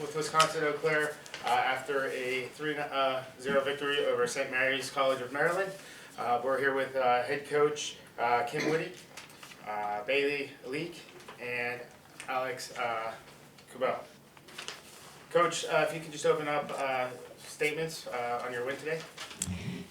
with Wisconsin-Eau Claire after a 3-0 victory over St. Mary's College of Maryland. We're here with head coach Kim Wudi, Bailey Leeke, and Alex Kiebel. Coach, if you could just open up statements on your win today.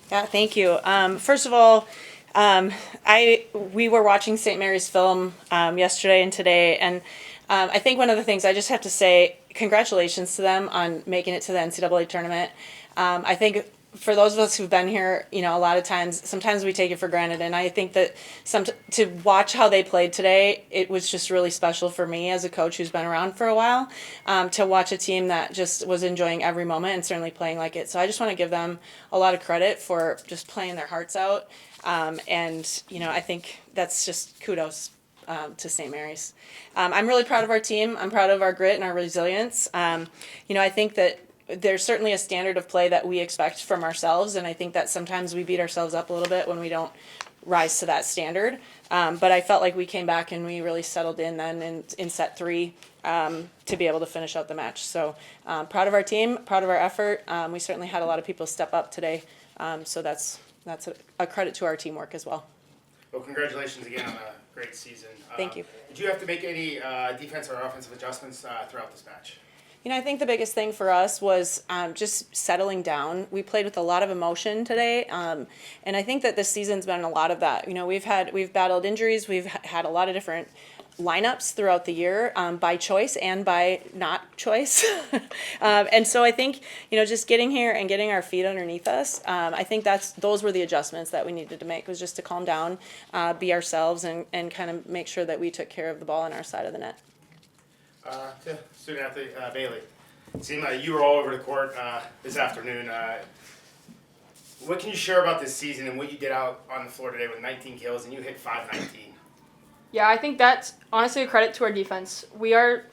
Yeah, thank you. First of all, we were watching St. Mary's film yesterday and today, and I think one of the things I just have to say, congratulations to them on making it to the NCAA tournament. I think for those of us who've been here, a lot of times, sometimes we take it for granted, and I think that to watch how they played today, it was just really special for me as a coach who's been around for a while, to watch a team that just was enjoying every moment and certainly playing like it. So I just want to give them a lot of credit for just playing their hearts out, and I think that's just kudos to St. Mary's. I'm really proud of our team. I'm proud of our grit and our resilience. I think that there's certainly a standard of play that we expect from ourselves, and I think that sometimes we beat ourselves up a little bit when we don't rise to that standard. But I felt like we came back and we really settled in then in set 3 to be able to finish out the match. So proud of our team, proud of our effort. We certainly had a lot of people step up today, so that's a credit to our teamwork as well. Well, congratulations again on a great season. Thank you. Did you have to make any defense or offensive adjustments throughout this match? I think the biggest thing for us was just settling down. We played with a lot of emotion today, and I think that this season's been a lot of that. We've battled injuries. We've had a lot of different lineups throughout the year, by choice and by not choice. And so I think, just getting here and getting our feet underneath us, I think those were the adjustments that we needed to make, was just to calm down, be ourselves, and kind of make sure that we took care of the ball on our side of the net. Student athlete Bailey, it seemed like you were all over the court this afternoon. What can you share about this season and what you did out on the floor today with 19 kills and you hit 519? Yeah, I think that's honestly a credit to our defense. We are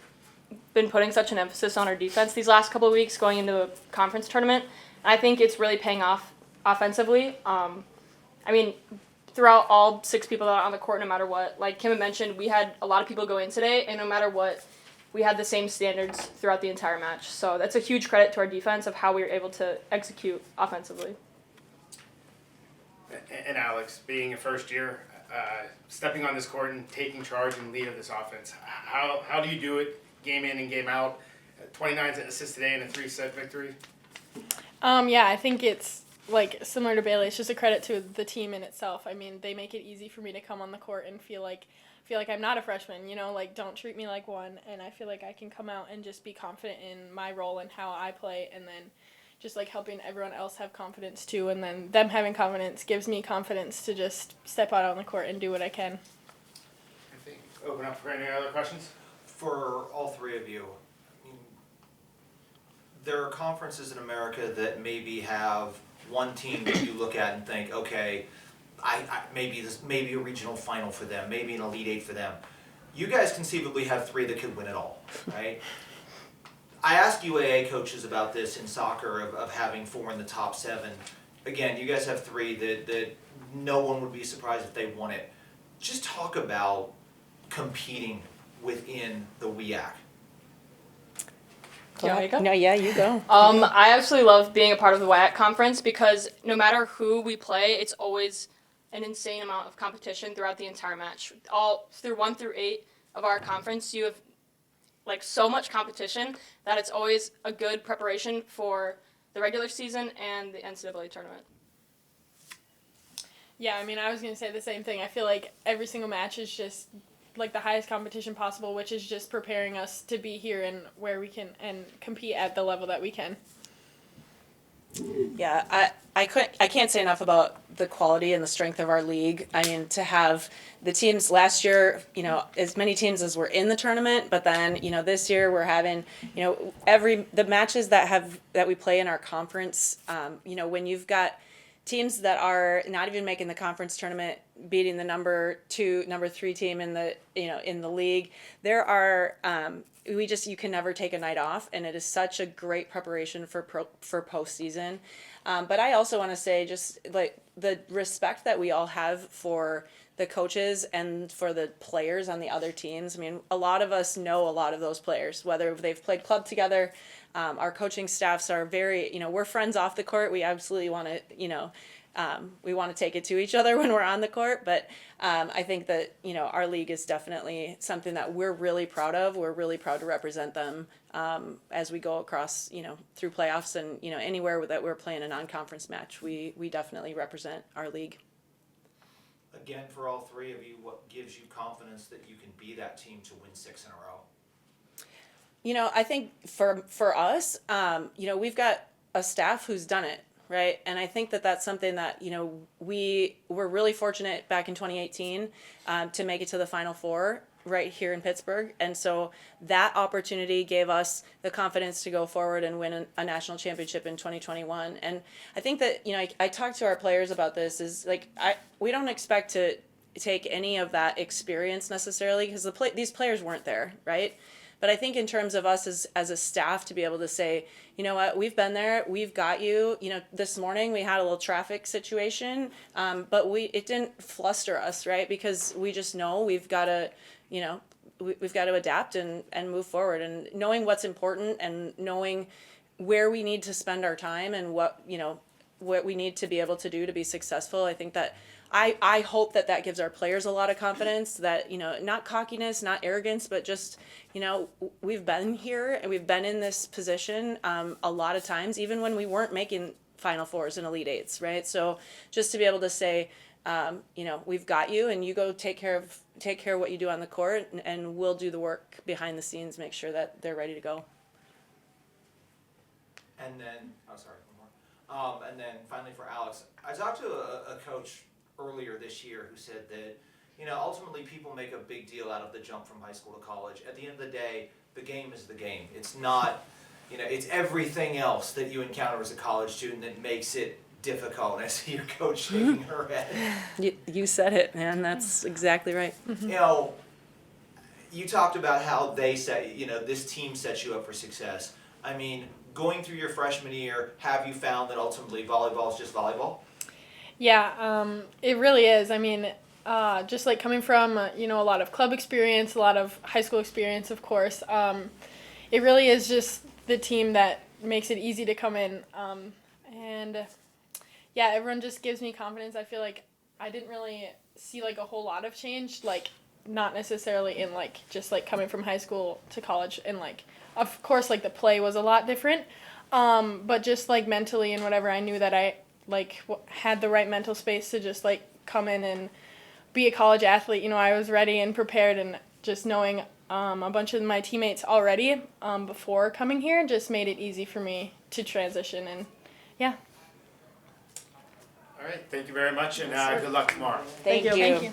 been putting such an emphasis on our defense these last couple of weeks going into the conference tournament, and I think it's really paying off offensively. Throughout all 6 people that are on the court, no matter what, like Kim had mentioned, we had a lot of people go in today, and no matter what, we had the same standards throughout the entire match. So that's a huge credit to our defense of how we were able to execute offensively. And Alex, being a first year, stepping on this court and taking charge and lead of this offense, how do you do it game in and game out? 29 assists today and a 3-set victory? I think it's similar to Bailey. It's just a credit to the team in itself. They make it easy for me to come on the court and feel like I'm not a freshman, don't treat me like one, and I feel like I can come out and just be confident in my role and how I play, and then just helping everyone else have confidence too, and then them having confidence gives me confidence to just step out on the court and do what I can. I think open up for any other questions? For all 3 of you, there are conferences in America that maybe have one team that you look at and think, okay, maybe a regional final for them, maybe an Elite 8 for them. You guys conceivably have 3 that could win it all, right? I asked UAA coaches about this in soccer of having 4 in the top 7. Again, you guys have 3 that no one would be surprised if they won it. Just talk about competing within the WEAC. Yeah, you go. No, yeah, you go. I absolutely love being a part of the WAC conference because no matter who we play, it's always an insane amount of competition throughout the entire match. All through 1 through 8 of our conference, you have so much competition that it's always a good preparation for the regular season and the NCAA tournament. Yeah, I was going to say the same thing. I feel like every single match is just the highest competition possible, which is just preparing us to be here and where we can and compete at the level that we can. Yeah, I can't say enough about the quality and the strength of our league. To have the teams last year, as many teams as were in the tournament, but then, this year we're having, the matches that we play in our conference, when you've got teams that are not even making the conference tournament beating the number 3 team in the in the league. There are you can never take a night off, and it is such a great preparation for postseason. But I also want to say, just like the respect that we all have for the coaches and for the players on the other teams. I mean, a lot of us know a lot of those players, whether they've played club together. Our coaching staffs are very, we're friends off the court. We absolutely want to, we want to take it to each other when we're on the court. But I think that, our league is definitely something that we're really proud of. We're really proud to represent them as we go across, through playoffs and, anywhere that we're playing a non-conference match. We definitely represent our league. Again, for all three of you, what gives you confidence that you can be that team to win 6 in a row? I think for us, we've got a staff who's done it, right? And I think that that's something that, we were really fortunate back in 2018 to make it to the Final Four right here in Pittsburgh. And so that opportunity gave us the confidence to go forward and win a national championship in 2021. And I think that, I talked to our players about this, is like, we don't expect to take any of that experience necessarily, because these players weren't there, right? But I think in terms of us as a staff to be able to say, you know what, we've been there, we've got you. This morning we had a little traffic situation, but it didn't fluster us, right? Because we just know we've got to, we've got to adapt and move forward, and knowing what's important and knowing where we need to spend our time and what we need to be able to do to be successful. I think that I hope that gives our players a lot of confidence, that, not cockiness, not arrogance, but just, we've been here and we've been in this position a lot of times, even when we weren't making Final Fours and Elite Eights, right? So just to be able to say, we've got you, and you go take care of what you do on the court, and we'll do the work behind the scenes, make sure that they're ready to go. And then, one more. And then finally for Alex, I talked to a coach earlier this year who said that, ultimately people make a big deal out of the jump from high school to college. At the end of the day, the game is the game. It's not, it's everything else that you encounter as a college student that makes it difficult. And I see your coach shaking her head. You said it, man. That's exactly right. You talked about how they set, this team sets you up for success. I mean, going through your freshman year, have you found that ultimately volleyball is just volleyball? Yeah, it really is. I mean, just like coming from, a lot of club experience, a lot of high school experience, of course, it really is just the team that makes it easy to come in. And yeah, everyone just gives me confidence. I feel like I didn't really see like a whole lot of change, like not necessarily in like just like coming from high school to college, and like, of course, like the play was a lot different. But just like mentally and whatever, I knew that I had the right mental space to just like come in and be a college athlete. I was ready and prepared, and just knowing a bunch of my teammates already before coming here just made it easy for me to transition. And yeah. All right, thank you very much, and good luck tomorrow. Thank you. Thank you.